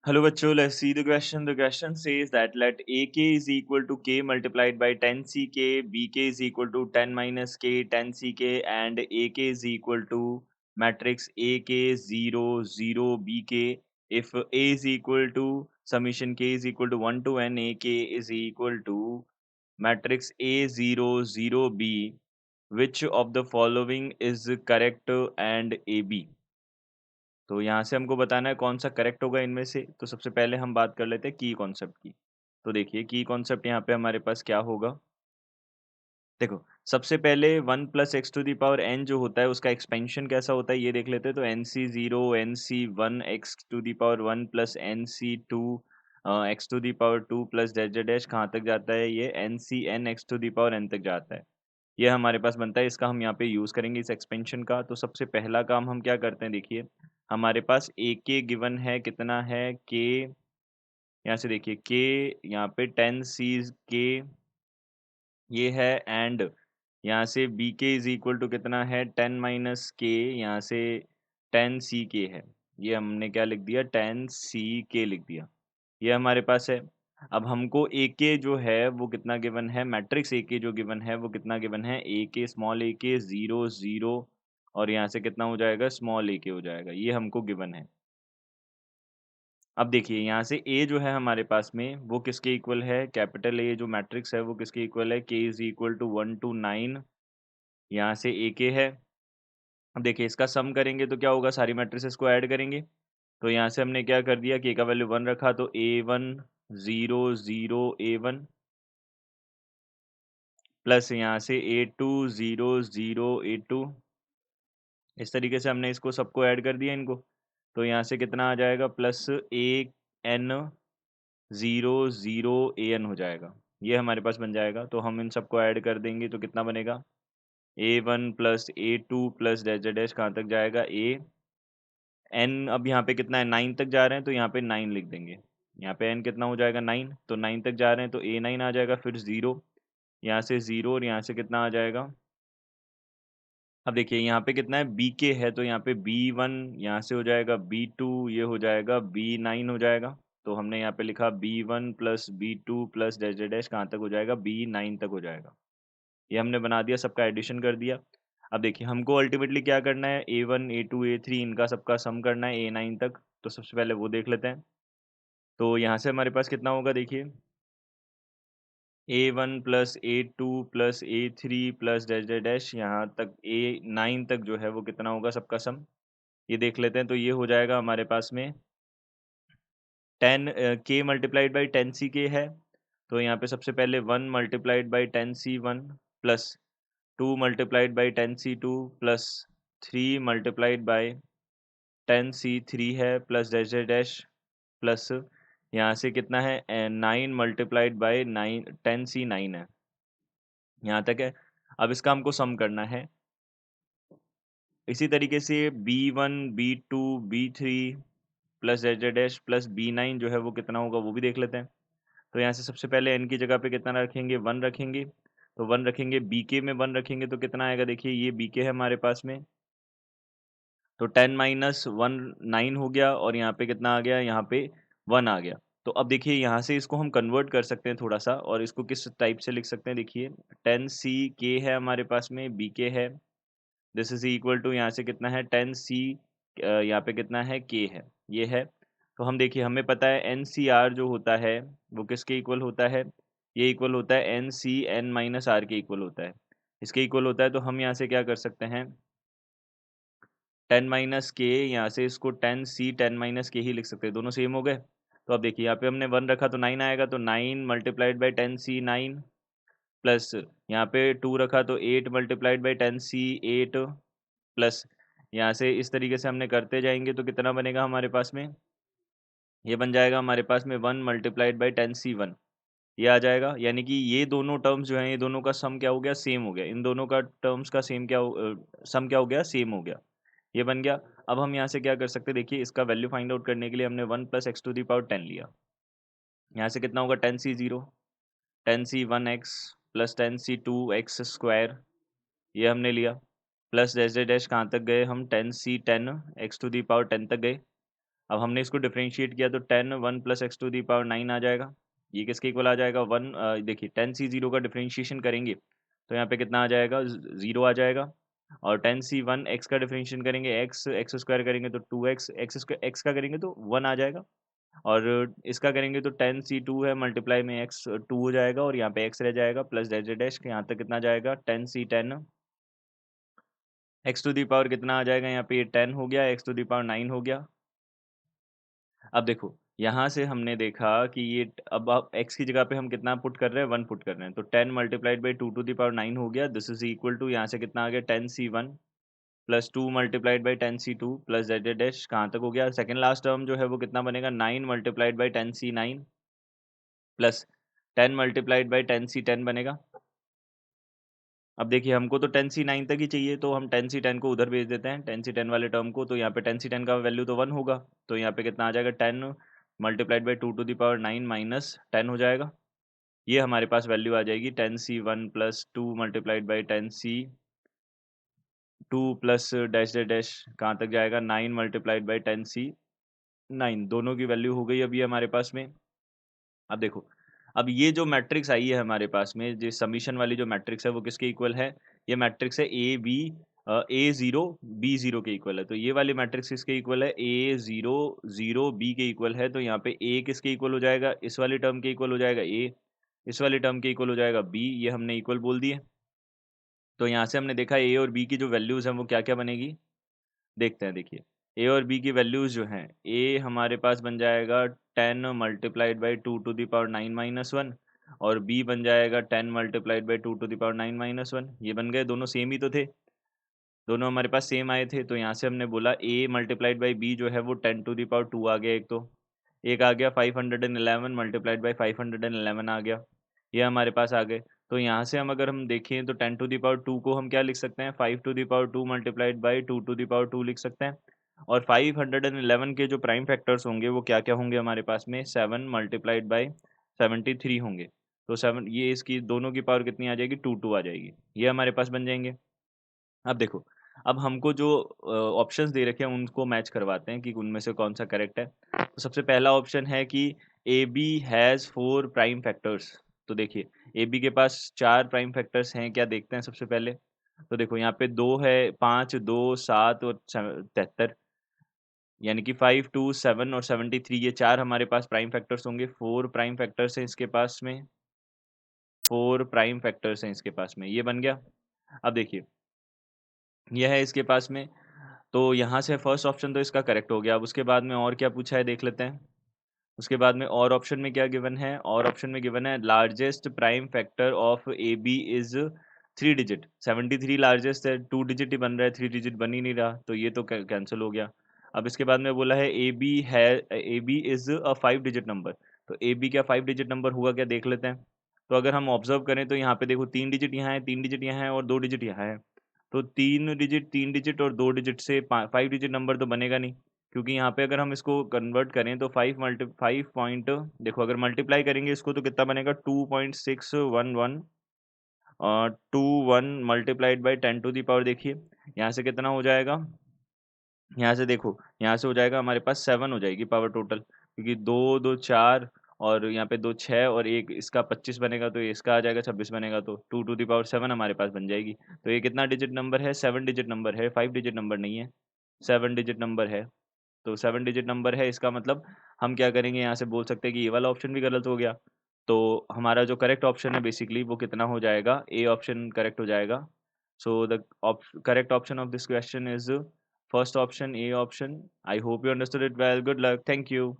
Hello bachcho, let's see the question. The question says that let AK is equal to K multiplied by 10CK, BK is equal to 10 minus K, 10CK and AK is equal to matrix AK 0, 0, BK. If A is equal to summation K is equal to 1 to N, AK is equal to matrix A 0, 0, B. Which of the following is correct and AB? तो यहाँ से हमको बताना है कौन सा correct होगा इनमें से। तो सबसे पहले हम बात कर लेते हैं की कॉन्सेप्ट की। तो देखिए की कॉन्सेप्ट यहाँ पे हमारे पास क्या होगा। देखो सबसे पहले 1 plus x to the power n जो होता है उसका एक्सपेंशन कैसा होता है ये देख लेते हैं। तो n C zero n C one x to the power one plus n C two x to the power two plus z z dash कहाँ तक जाता है, ये n C n x to the power n तक जाता है। ये हमारे पास बनता है, इसका हम यहाँ पे यूज़ करेंगे इस एक्सपेंशन का। तो सबसे पहला काम हम क्या करते हैं, देखिए हमारे पास ए के गिवन है, कितना है के, यहाँ से देखिए के यहाँ पे 10 सी के ये है, एंड यहाँ से बी के इज इक्वल टू कितना है 10 माइनस के, यहाँ से 10 सी के है। ये हमने क्या लिख दिया 10 सी के लिख दिया, ये हमारे पास है। अब हमको ए के जो है वो कितना गिवन है, मैट्रिक्स ए के जो गिवन है वो कितना गिवन है, ए के स्मॉल ए के 0 0 और यहाँ से कितना हो जाएगा स्मॉल ए के हो जाएगा, ये हमको गिवन है। अब देखिए यहाँ से ए जो है हमारे पास में वो किसके इक्वल है, कैपिटल ए जो मैट्रिक्स है वो किसके इक्वल है, के इज इक्वल टू 1 टू 9, यहाँ से ए के है। अब देखिए इसका सम करेंगे तो क्या होगा, सारी मैट्रिसेस को ऐड करेंगे। तो यहाँ से हमने क्या कर दिया कि ए का वैल्यू 1 रखा, तो A1 0 0 A1 प्लस यहाँ से A2 0 0 A2। इस तरीके से हमने इसको सबको ऐड कर दिया इनको। तो यहाँ से कितना आ जाएगा प्लस AN 0 0 AN हो जाएगा, ये हमारे पास बन जाएगा। तो हम इन सबको ऐड कर देंगे तो कितना बनेगा, A1 plus A2 plus dash dash कहाँ तक जाएगा ए एन। अब यहाँ पे कितना है 9 तक जा रहे हैं तो यहाँ पे 9 लिख देंगे। यहाँ पे एन कितना हो जाएगा 9, तो 9 तक जा रहे हैं तो A9 आ जाएगा, फिर 0, यहाँ से 0 और यहाँ से कितना आ जाएगा। अब देखिए यहाँ पे कितना है बी के है, तो यहाँ पे B1 यहाँ से हो जाएगा B2, ये हो जाएगा B9 हो जाएगा। तो हमने यहाँ पे लिखा B1 plus B2 plus dash dash dash कहाँ तक हो जाएगा B9 तक हो जाएगा। ये हमने बना दिया, सबका एडिशन कर दिया। अब देखिए हमको अल्टीमेटली क्या करना है, A1 A2 A3 इनका सबका सम करना है A9 तक। तो सबसे पहले वो देख लेते हैं। तो यहाँ से हमारे पास कितना होगा, देखिए A1 plus A2 plus A3 plus dash dash dash यहाँ तक A9 तक जो है वो कितना होगा सबका सम, ये देख लेते हैं। तो ये हो जाएगा हमारे पास में 10 के मल्टीप्लाइड बाई 10 सी के है। तो यहाँ पे सबसे पहले 1 multiplied by 10 C 1 plus 2 multiplied by 10 C 2 plus 3 multiplied by 10 C 3 है plus dash dash dash plus यहाँ से कितना है 9 मल्टीप्लाइड बाई 9 10 सी 9 है, यहाँ तक है। अब इसका हमको सम करना है। इसी तरीके से B1 B2 B3 plus dash dash dash plus B9 जो है वो कितना होगा वो भी देख लेते हैं। तो यहाँ से सबसे पहले n की जगह पे कितना रखेंगे 1 रखेंगे। तो 1 रखेंगे, BK में 1 रखेंगे तो कितना आएगा, देखिए ये BK है हमारे पास में। तो 10 माइनस 1 9 हो गया और यहाँ पे कितना आ गया, यहाँ पे 1 आ गया। तो अब देखिए यहाँ से इसको हम कन्वर्ट कर सकते हैं थोड़ा सा, और इसको किस टाइप से लिख सकते हैं, देखिए 10 सी के है हमारे पास में, बी के है, दिस इज इक्वल टू यहाँ से कितना है 10 सी, यहाँ पे कितना है के है, ये है। तो हम देखिए हमें पता है एन सी आर जो होता है वो किसके इक्वल होता है, ये इक्वल होता है n C n minus r के इक्वल होता है, इसके इक्वल होता है। तो हम यहाँ से क्या कर सकते हैं 10 माइनस के, यहाँ से इसको 10 सी 10 माइनस के ही लिख सकते हैं, दोनों सेम हो गए। तो अब देखिए यहाँ पे हमने 1 रखा तो 9 आएगा, तो 9 मल्टीप्लाइड बाई 10 सी 9 प्लस यहाँ पे 2 रखा तो 8 मल्टीप्लाइड बाई 10 सी 8 प्लस यहाँ से इस तरीके से हमने करते जाएंगे तो कितना बनेगा हमारे पास में, ये बन जाएगा हमारे पास में 1 मल्टीप्लाइड बाई 10 सी 1, ये आ जाएगा। यानी कि ये दोनों टर्म्स जो हैं ये दोनों का सम क्या हो गया, सेम हो गया। इन दोनों का टर्म्स का सम क्या हो गया, सेम हो गया, ये बन गया। अब हम यहाँ से क्या कर सकते हैं, देखिए इसका वैल्यू फाइंड आउट करने के लिए हमने 1 plus x to the power 10 लिया। यहाँ से कितना होगा 10 C 0 10 C 1 x plus 10 C 2 x square, ये हमने लिया। प्लस डैश डैश डैश कहाँ तक गए हम 10 सी 10 एक्स टू दी पावर 10 तक गए। अब हमने इसको डिफरेंशिएट किया तो 10 1 plus x to the power 9 आ जाएगा। ये किसके इक्वल आ जाएगा? 1 देखिए 10c0 का डिफरेंशिएशन करेंगे तो यहाँ पे कितना आ जाएगा? 0 आ जाएगा। और 10c1 एक्स का डिफरेंशिएशन करेंगे, एक्स एक्स स्क्वायर करेंगे तो 2x, एक्स स्क्वायर एक्स का करेंगे तो 1 आ जाएगा। और इसका करेंगे तो 10c2 है मल्टीप्लाई में एक्स 2 हो जाएगा और यहाँ पे एक्स रह जाएगा प्लस डैश डैश यहाँ तक कितना जाएगा? 10c10 x to the power कितना आ जाएगा? यहाँ पे ये 10 हो गया, एक्स टू दी पावर 9 हो गया। अब देखो यहाँ से हमने देखा कि ये अब आप x की जगह पे हम कितना पुट कर रहे हैं? 1 पुट कर रहे हैं तो 10 multiplied by 2 to the power 9 हो गया। दिस इज इक्वल टू यहाँ से कितना आ गया? 10c1 plus 2 multiplied by 10c2 plus Z dash कहाँ तक हो गया? सेकंड लास्ट टर्म जो है वो कितना बनेगा? 9 multiplied by 10c9 plus 10 multiplied by 10c10 बनेगा। अब देखिए हमको तो 10c9 तक ही चाहिए तो हम 10c10 को उधर भेज देते हैं 10c10 वाले टर्म को। तो यहाँ पे 10c10 का वैल्यू तो 1 होगा तो यहाँ पे कितना आ जाएगा? 10 multiplied by 2 to the power 9 minus 10 हो जाएगा। ये हमारे पास वैल्यू आ जाएगी 10c1 plus 2 multiplied by 10c2 plus dash dash dash कहाँ तक जाएगा? 9 मल्टीप्लाइड बाई 10c9 दोनों की वैल्यू हो गई अभी हमारे पास में। अब देखो अब ये जो मैट्रिक्स आई है हमारे पास में, जो समीशन वाली जो मैट्रिक्स है वो किसके इक्वल है? ये मैट्रिक्स है A0 B0 के इक्वल है। तो ये वाली मैट्रिक्स किसके इक्वल है? A0 0 B के इक्वल है। तो यहाँ पे A किसके इक्वल हो जाएगा? इस वाली टर्म के इक्वल हो जाएगा A, इस वाली टर्म के इक्वल हो जाएगा B। ये हमने इक्वल बोल दिए। तो यहाँ से हमने देखा A और B की जो वैल्यूज हैं वो क्या क्या बनेगी, देखते हैं। देखिए ए और बी की वैल्यूज जो हैं, ए हमारे पास बन जाएगा 10 multiplied by 2 to the power 9 माइनस 1 और बी बन जाएगा 10 multiplied by 2 to the power 9 माइनस 1। ये बन गए, दोनों सेम ही तो थे, दोनों हमारे पास सेम आए थे। तो यहाँ से हमने बोला ए मल्टीप्लाइड बाई बी जो है वो 10 टू द पावर 2 आ गया। एक तो एक आ गया 511 मल्टीप्लाइड बाई 511 आ गया, ये हमारे पास आ गए। तो यहाँ से हम देखें तो 10 टू द पावर 2 को हम क्या लिख सकते हैं? 5 to the power 2 multiplied by 2 to the power 2 लिख सकते हैं। और 511 के जो प्राइम फैक्टर्स होंगे वो क्या क्या होंगे हमारे पास में? 7 मल्टीप्लाइड बाई 73 होंगे। तो 7 ये इसकी दोनों की पावर कितनी आ जाएगी? 2 आ जाएगी। ये हमारे पास बन जाएंगे। अब देखो अब हमको जो ऑप्शंस दे रखे हैं उनको मैच करवाते हैं कि उनमें से कौन सा करेक्ट है। तो सबसे पहला ऑप्शन है कि A B has 4 prime factors. तो देखिए ए बी के पास 4 प्राइम फैक्टर्स हैं क्या, देखते हैं सबसे पहले। तो देखो यहाँ पे 2 है, 5 2 7 और 73, यानी कि 5 2 7 और 73, ये 4 हमारे पास प्राइम फैक्टर्स होंगे। 4 प्राइम फैक्टर्स हैं इसके पास में, 4 प्राइम फैक्टर्स हैं इसके पास में, ये बन गया। अब देखिए यह है इसके पास में, तो यहाँ से फर्स्ट ऑप्शन तो इसका करेक्ट हो गया। अब उसके बाद में और क्या पूछा है देख लेते हैं। उसके बाद में और ऑप्शन में क्या गिवन है? और ऑप्शन में गिवन है largest prime factor of A B is 3 digit. 73 largest है, 2 डिजिट ही बन रहा है, 3 डिजिट बन ही नहीं रहा, तो ये तो कैंसिल हो गया। अब इसके बाद में बोला है A B is a 5 digit number. तो ए बी क्या 5 डिजिट नंबर हुआ क्या, देख लेते हैं। तो अगर हम ऑब्जर्व करें तो यहाँ पे देखो 3 डिजिट यहाँ है, 3 डिजिट यहाँ है और 2 डिजिट यहाँ है। तो 3 डिजिट और 2 डिजिट से 5 डिजिट नंबर तो बनेगा नहीं, क्योंकि यहाँ पे अगर हम इसको कन्वर्ट करें तो 5 पॉइंट, देखो अगर मल्टीप्लाई करेंगे इसको तो कितना बनेगा? 2.611 और 21 multiplied by 10 to the power, देखिए यहाँ से कितना हो जाएगा? यहाँ से देखो यहाँ से हो जाएगा हमारे पास 7 हो जाएगी पावर टोटल, क्योंकि 2 2 4 और यहाँ पे 2 6 और एक इसका 25 बनेगा तो इसका आ जाएगा 26 बनेगा, तो 2 टू दी पावर 7 हमारे पास बन जाएगी। तो ये कितना डिजिट नंबर है? 7 डिजिट नंबर है, 5 डिजिट नंबर नहीं है, 7 डिजिट नंबर है। तो 7 डिजिट नंबर है, इसका मतलब हम क्या करेंगे, यहाँ से बोल सकते हैं कि ये वाला ऑप्शन भी गलत हो गया। तो हमारा जो करेक्ट ऑप्शन है बेसिकली वो कितना हो जाएगा? ए ऑप्शन करेक्ट हो जाएगा। So the correct option of this question is first option, A option. I hope you understood it well. Good luck, thank you.